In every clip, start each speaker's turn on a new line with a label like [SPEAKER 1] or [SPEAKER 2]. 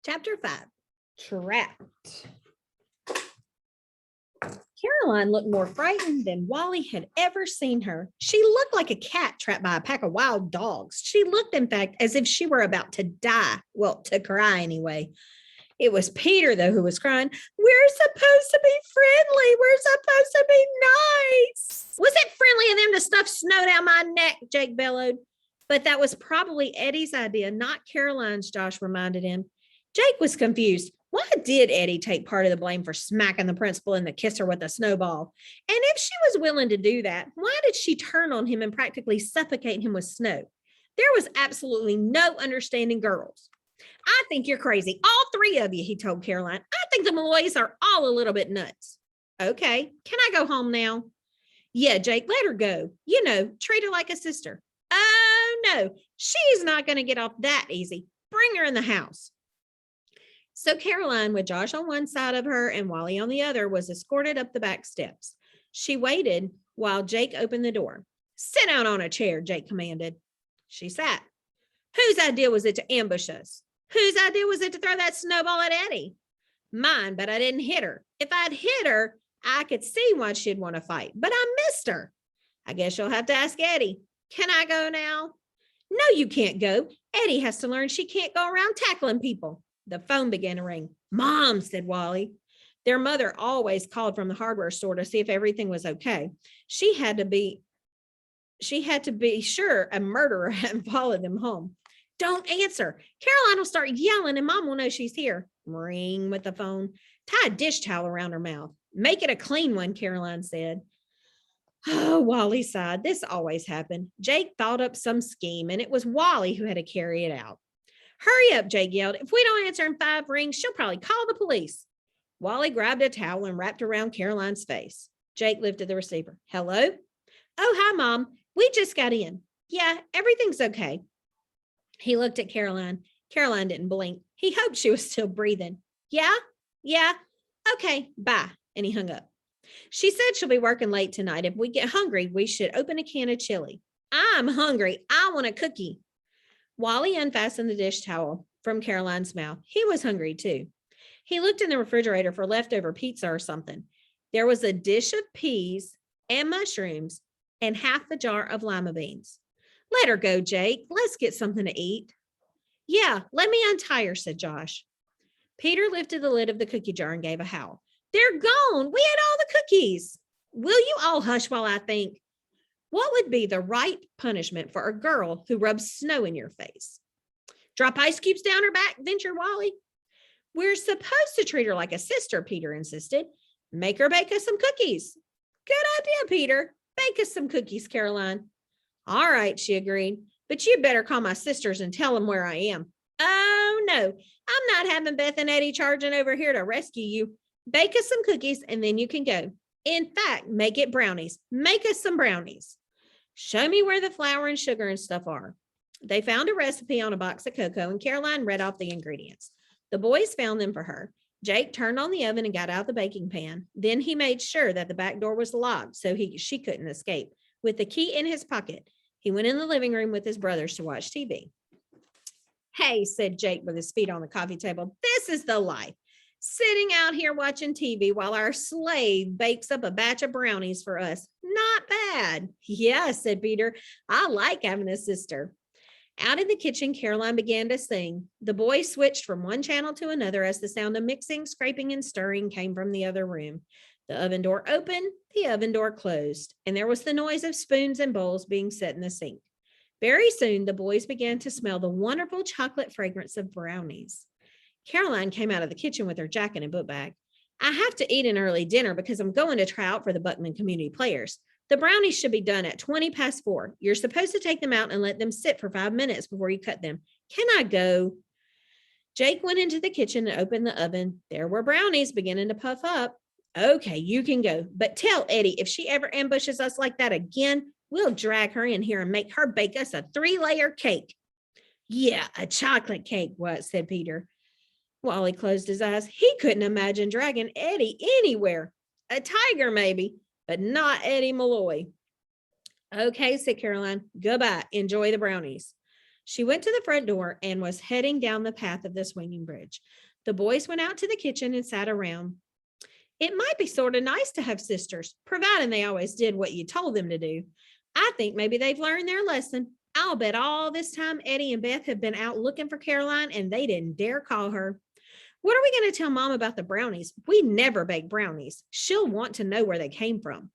[SPEAKER 1] Chapter 5, Trapped. Caroline looked more frightened than Wally had ever seen her. She looked like a cat trapped by a pack of wild dogs. She looked, in fact, as if she were about to die. Well, to cry anyway. It was Peter, though, who was crying, "We're supposed to be friendly. We're supposed to be nice." "Was it friendly of them to stuff snow down my neck?" Jake bellowed. But that was probably Eddie's idea, not Caroline's, Josh reminded him. Jake was confused. Why did Eddie take part of the blame for smacking the principal in the kisser with a snowball? And if she was willing to do that, why did she turn on him and practically suffocate him with snow? There was absolutely no understanding girls. "I think you're crazy, all three of you," he told Caroline. "I think the Malloys are all a little bit nuts." "Okay, can I go home now?" "Yeah, Jake, let her go. You know, treat her like a sister." "Oh, no, she's not going to get off that easy. Bring her in the house." So Caroline, with Josh on one side of her and Wally on the other, was escorted up the back steps. She waited while Jake opened the door. "Sit down on a chair," Jake commanded. She sat. "Whose idea was it to ambush us? Whose idea was it to throw that snowball at Eddie?" "Mine, but I didn't hit her. If I'd hit her, I could see why she'd want to fight, but I missed her." "I guess you'll have to ask Eddie." "Can I go now?" "No, you can't go. Eddie has to learn she can't go around tackling people." The phone began to ring. "Mom," said Wally. Their mother always called from the hardware store to see if everything was okay. She had to be sure a murderer hadn't followed them home. "Don't answer. Caroline will start yelling and Mom will know she's here." Ring with the phone. "Tie a dish towel around her mouth. Make it a clean one," Caroline said. Oh, Wally sighed. This always happened. Jake thought up some scheme and it was Wally who had to carry it out. "Hurry up," Jake yelled. "If we don't answer in 5 rings, she'll probably call the police." Wally grabbed a towel and wrapped around Caroline's face. Jake lifted the receiver. "Hello?" "Oh, hi, Mom. We just got in." "Yeah, everything's okay." He looked at Caroline. Caroline didn't blink. He hoped she was still breathing. "Yeah? Yeah. Okay, bye." And he hung up. "She said she'll be working late tonight. If we get hungry, we should open a can of chili." "I'm hungry. I want a cookie." Wally unfastened the dish towel from Caroline's mouth. He was hungry too. He looked in the refrigerator for leftover pizza or something. There was a dish of peas and mushrooms and half a jar of lima beans. "Let her go, Jake. Let's get something to eat." "Yeah, let me untie her," said Josh. Peter lifted the lid of the cookie jar and gave a howl. "They're gone. We had all the cookies." "Will you all hush while I think? What would be the right punishment for a girl who rubs snow in your face?" "Drop ice cubes down her back," ventured Wally. "We're supposed to treat her like a sister," Peter insisted. "Make her bake us some cookies." "Good idea, Peter. Bake us some cookies, Caroline." "All right," she agreed. "But you better call my sisters and tell them where I am." "Oh, no. I'm not having Beth and Eddie charging over here to rescue you. Bake us some cookies and then you can go. In fact, make it brownies. Make us some brownies." "Show me where the flour and sugar and stuff are." They found a recipe on a box of cocoa and Caroline read off the ingredients. The boys found them for her. Jake turned on the oven and got out the baking pan. Then he made sure that the back door was locked so she couldn't escape. With the key in his pocket, he went in the living room with his brothers to watch TV. "Hey," said Jake with his feet on the coffee table, "this is the life. Sitting out here watching TV while our slave bakes up a batch of brownies for us. Not bad." "Yeah," said Peter. "I like having a sister." Out in the kitchen, Caroline began to sing. The boys switched from one channel to another as the sound of mixing, scraping, and stirring came from the other room. The oven door opened, the oven door closed, and there was the noise of spoons and bowls being set in the sink. Very soon, the boys began to smell the wonderful chocolate fragrance of brownies. Caroline came out of the kitchen with her jacket and book bag. "I have to eat an early dinner because I'm going to try out for the Buckman Community Players. The brownies should be done at 4:20. You're supposed to take them out and let them sit for 5 minutes before you cut them. Can I go?" Jake went into the kitchen and opened the oven. There were brownies beginning to puff up. "Okay, you can go. But tell Eddie if she ever ambushes us like that again, we'll drag her in here and make her bake us a 3-layer cake." "Yeah, a chocolate cake," said Peter. Wally closed his eyes. He couldn't imagine dragging Eddie anywhere. A tiger, maybe, but not Eddie Malloy. "Okay," said Caroline. "Goodbye. Enjoy the brownies." She went to the front door and was heading down the path of the swinging bridge. The boys went out to the kitchen and sat around. It might be sort of nice to have sisters, providing they always did what you told them to do. I think maybe they've learned their lesson. I'll bet all this time Eddie and Beth have been out looking for Caroline and they didn't dare call her. What are we going to tell Mom about the brownies? We never bake brownies. She'll want to know where they came from.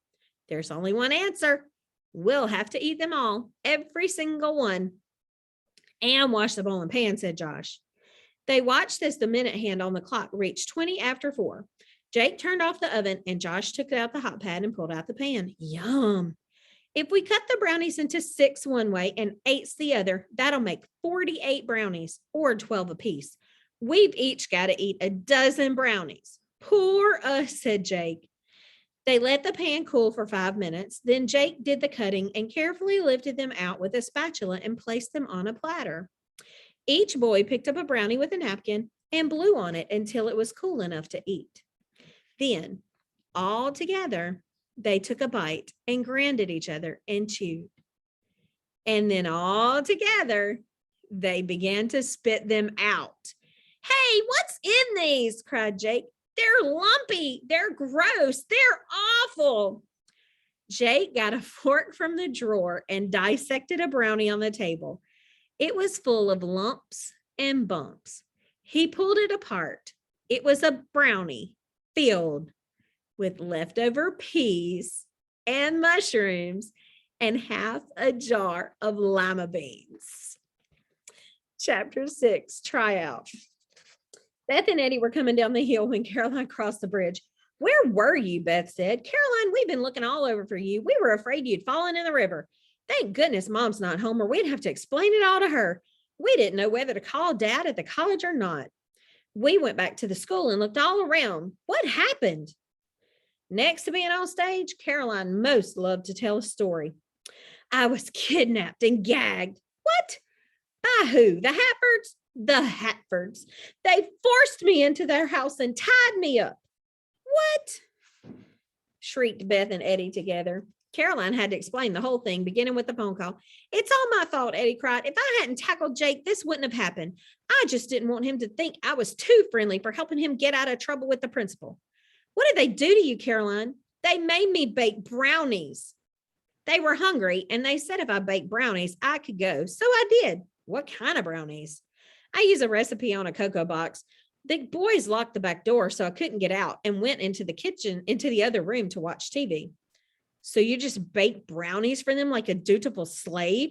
[SPEAKER 1] There's only one answer. We'll have to eat them all, every single one. And wash the bowl and pan, said Josh. They watched as the minute hand on the clock reached 20 after 4. Jake turned off the oven and Josh took out the hot pad and pulled out the pan. Yum. If we cut the brownies into 6 one way and 8 the other, that'll make 48 brownies, or 12 apiece. We've each got to eat a dozen brownies. Poor us, said Jake. They let the pan cool for 5 minutes. Then Jake did the cutting and carefully lifted them out with a spatula and placed them on a platter. Each boy picked up a brownie with a napkin and blew on it until it was cool enough to eat. Then, all together, they took a bite and grinned at each other and chewed. And then all together, they began to spit them out. Hey, what's in these? Cried Jake. They're lumpy. They're gross. They're awful. Jake got a fork from the drawer and dissected a brownie on the table. It was full of lumps and bumps. He pulled it apart. It was a brownie filled with leftover peas and mushrooms and half a jar of lima beans. Chapter 6, Tryout. Beth and Eddie were coming down the hill when Caroline crossed the bridge. Where were you? Beth said. Caroline, we've been looking all over for you. We were afraid you'd fallen in the river. Thank goodness Mom's not home or we'd have to explain it all to her. We didn't know whether to call Dad at the college or not. We went back to the school and looked all around. What happened? Next to being on stage, Caroline most loved to tell a story. I was kidnapped and gagged. What? By who? The Hatfords? The Hatfords. They forced me into their house and tied me up. What? Shrieked Beth and Eddie together. Caroline had to explain the whole thing, beginning with the phone call. It's all my fault, Eddie cried. If I hadn't tackled Jake, this wouldn't have happened. I just didn't want him to think I was too friendly for helping him get out of trouble with the principal. What did they do to you, Caroline? They made me bake brownies. They were hungry, and they said if I baked brownies, I could go. So I did. What kind of brownies? I used a recipe on a cocoa box. The boys locked the back door, so I couldn't get out and went into the kitchen, into the other room to watch TV. So you just bake brownies for them like a dutiful slave?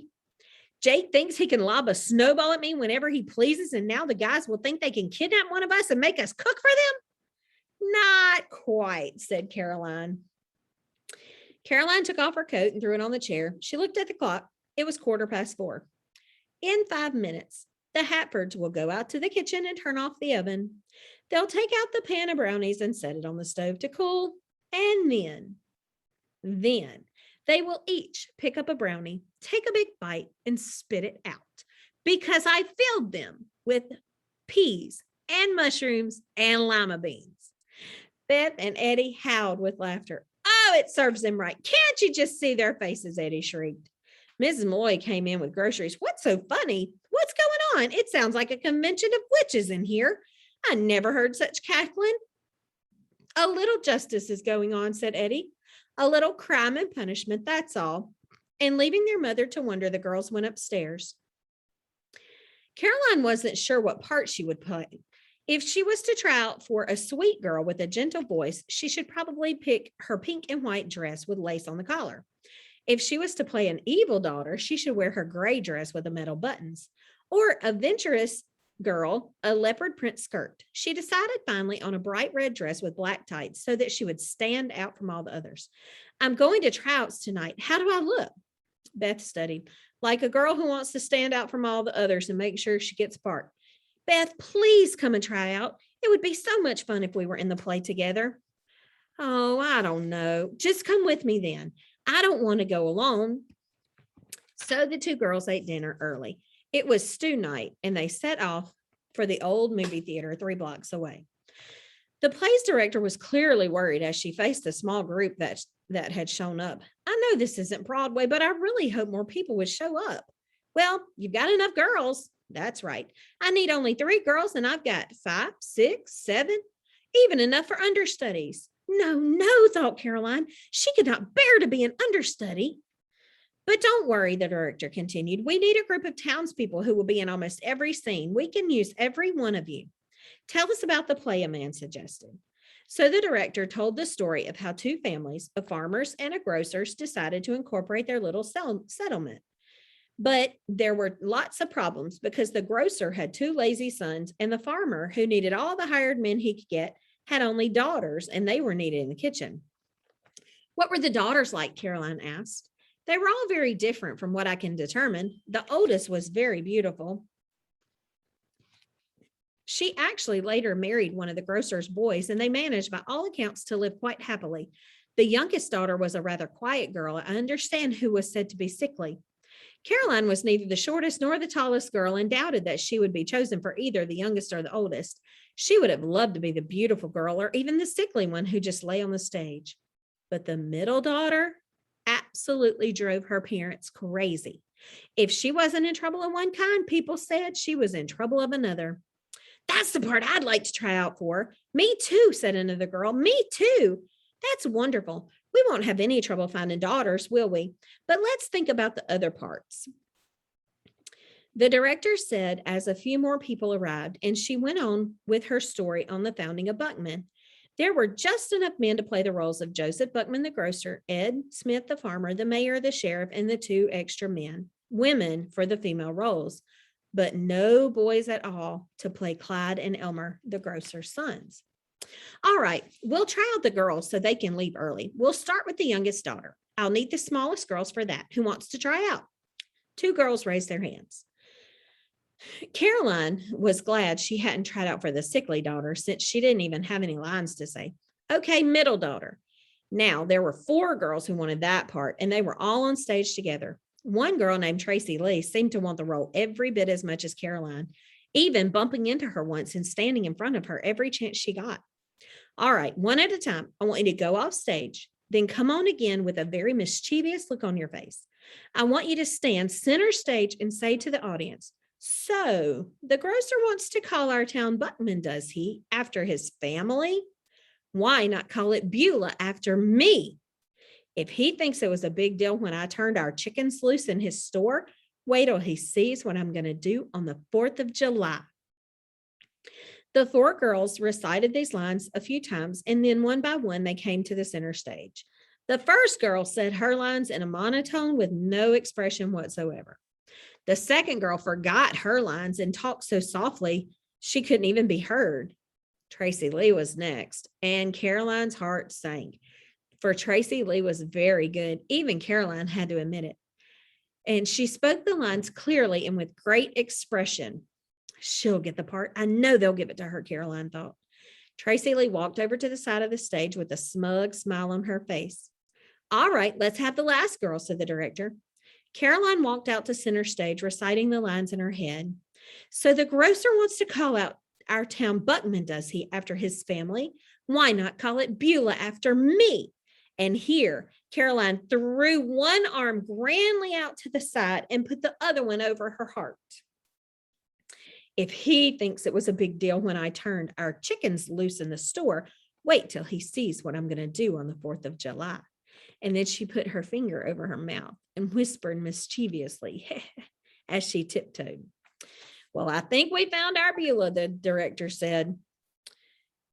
[SPEAKER 1] Jake thinks he can lob a snowball at me whenever he pleases, and now the guys will think they can kidnap one of us and make us cook for them? Not quite, said Caroline. Caroline took off her coat and threw it on the chair. She looked at the clock. It was 4:15. In 5 minutes, the Hatfords will go out to the kitchen and turn off the oven. They'll take out the pan of brownies and set it on the stove to cool, and then they will each pick up a brownie, take a big bite, and spit it out because I filled them with peas and mushrooms and lima beans. Beth and Eddie howled with laughter. Oh, it serves them right. Can't you just see their faces? Eddie shrieked. Mrs. Malloy came in with groceries. What's so funny? What's going on? It sounds like a convention of witches in here. I never heard such cackling. A little justice is going on, said Eddie. A little crime and punishment, that's all. And leaving their mother to wonder, the girls went upstairs. Caroline wasn't sure what part she would play. If she was to try out for a sweet girl with a gentle voice, she should probably pick her pink and white dress with lace on the collar. If she was to play an evil daughter, she should wear her gray dress with the metal buttons. Or a venturous girl, a leopard print skirt. She decided finally on a bright red dress with black tights so that she would stand out from all the others. I'm going to tryouts tonight. How do I look? Beth studied. Like a girl who wants to stand out from all the others and make sure she gets a part. Beth, please come and try out. It would be so much fun if we were in the play together. Oh, I don't know. Just come with me then. I don't want to go alone. So the two girls ate dinner early. It was stew night, and they set off for the old movie theater 3 blocks away. The play's director was clearly worried as she faced the small group that had shown up. I know this isn't Broadway, but I really hope more people would show up. Well, you've got enough girls. That's right. I need only 3 girls, and I've got 5, 6, 7, even enough for understudies. No, no, thought Caroline. She could not bear to be an understudy. But don't worry, the director continued. We need a group of townspeople who will be in almost every scene. We can use every one of you. Tell us about the play, a man suggested. So the director told the story of how 2 families, a farmer's and a grocer's, decided to incorporate their little settlement. But there were lots of problems because the grocer had 2 lazy sons, and the farmer, who needed all the hired men he could get, had only daughters, and they were needed in the kitchen. What were the daughters like? Caroline asked. They were all very different from what I can determine. The oldest was very beautiful. She actually later married one of the grocer's boys, and they managed, by all accounts, to live quite happily. The youngest daughter was a rather quiet girl, I understand, who was said to be sickly. Caroline was neither the shortest nor the tallest girl and doubted that she would be chosen for either the youngest or the oldest. She would have loved to be the beautiful girl or even the sickly one who just lay on the stage. But the middle daughter absolutely drove her parents crazy. If she wasn't in trouble of one kind, people said she was in trouble of another. That's the part I'd like to try out for. Me too, said another girl. Me too. That's wonderful. We won't have any trouble finding daughters, will we? But let's think about the other parts. The director said as a few more people arrived, and she went on with her story on the founding of Buckman. There were just enough men to play the roles of Joseph Buckman, the grocer, Ed Smith, the farmer, the mayor, the sheriff, and the 2 extra women for the female roles, but no boys at all to play Clyde and Elmer, the grocer's sons. All right, we'll try out the girls so they can leave early. We'll start with the youngest daughter. I'll need the smallest girls for that. Who wants to try out? 2 girls raised their hands. Caroline was glad she hadn't tried out for the sickly daughter, since she didn't even have any lines to say. Okay, middle daughter. Now, there were 4 girls who wanted that part, and they were all on stage together. One girl named Tracy Lee seemed to want the role every bit as much as Caroline, even bumping into her once and standing in front of her every chance she got. All right, one at a time. I want you to go off stage, then come on again with a very mischievous look on your face. I want you to stand center stage and say to the audience, so the grocer wants to call our town Buckman, does he, after his family? Why not call it Beulah after me? If he thinks it was a big deal when I turned our chickens loose in his store, wait till he sees what I'm going to do on the 4th of July. The 4 girls recited these lines a few times, and then one by one they came to the center stage. The first girl said her lines in a monotone with no expression whatsoever. The second girl forgot her lines and talked so softly she couldn't even be heard. Tracy Lee was next, and Caroline's heart sank, for Tracy Lee was very good. Even Caroline had to admit it. And she spoke the lines clearly and with great expression. She'll get the part. I know they'll give it to her, Caroline thought. Tracy Lee walked over to the side of the stage with a smug smile on her face. All right, let's have the last girl, said the director. Caroline walked out to center stage, reciting the lines in her head. So the grocer wants to call out our town Buckman, does he, after his family? Why not call it Beulah after me? And here, Caroline threw one arm grandly out to the side and put the other one over her heart. If he thinks it was a big deal when I turned our chickens loose in the store, wait till he sees what I'm going to do on the 4th of July. And then she put her finger over her mouth and whispered mischievously as she tiptoed. Well, I think we found our Beulah, the director said.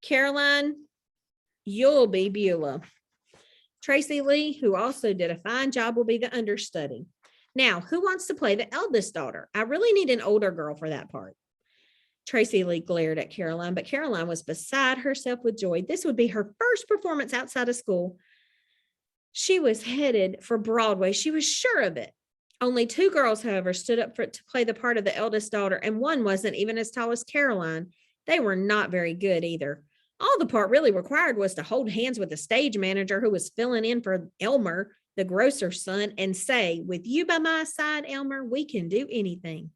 [SPEAKER 1] Caroline, you'll be Beulah. Tracy Lee, who also did a fine job, will be the understudy. Now, who wants to play the eldest daughter? I really need an older girl for that part. Tracy Lee glared at Caroline, but Caroline was beside herself with joy. This would be her first performance outside of school. She was headed for Broadway. She was sure of it. Only 2 girls, however, stood up to play the part of the eldest daughter, and one wasn't even as tall as Caroline. They were not very good either. All the part really required was to hold hands with the stage manager who was filling in for Elmer, the grocer's son, and say, with you by my side, Elmer, we can do anything.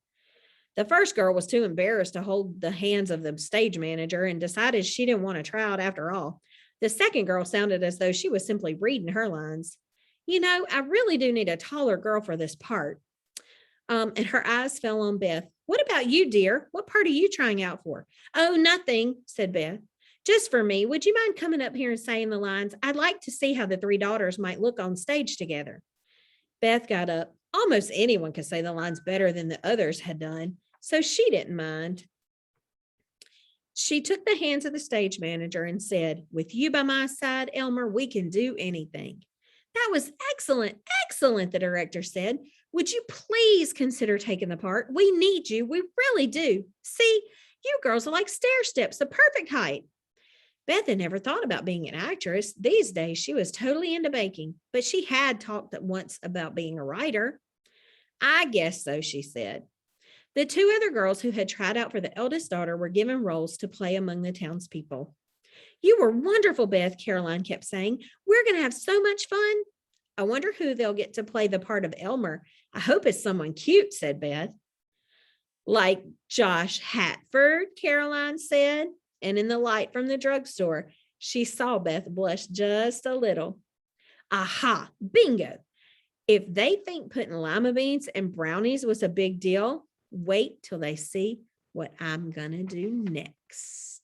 [SPEAKER 1] The first girl was too embarrassed to hold the hands of the stage manager and decided she didn't want to try out after all. The second girl sounded as though she was simply reading her lines. You know, I really do need a taller girl for this part. And her eyes fell on Beth. What about you, dear? What part are you trying out for? Oh, nothing, said Beth. Just for me. Would you mind coming up here and saying the lines? I'd like to see how the three daughters might look on stage together. Beth got up. Almost anyone could say the lines better than the others had done, so she didn't mind. She took the hands of the stage manager and said, with you by my side, Elmer, we can do anything. That was excellent, excellent, the director said. Would you please consider taking the part? We need you. We really do. See, you girls are like stair steps, the perfect height. Beth had never thought about being an actress. These days, she was totally into baking, but she had talked once about being a writer. I guess so, she said. The two other girls who had tried out for the eldest daughter were given roles to play among the townspeople. You were wonderful, Beth, Caroline kept saying. We're going to have so much fun. I wonder who they'll get to play the part of Elmer. I hope it's someone cute, said Beth. Like Josh Hatford, Caroline said. And in the light from the drugstore, she saw Beth blush just a little. Aha, bingo. If they think putting lima beans and brownies was a big deal, wait till they see what I'm going to do next.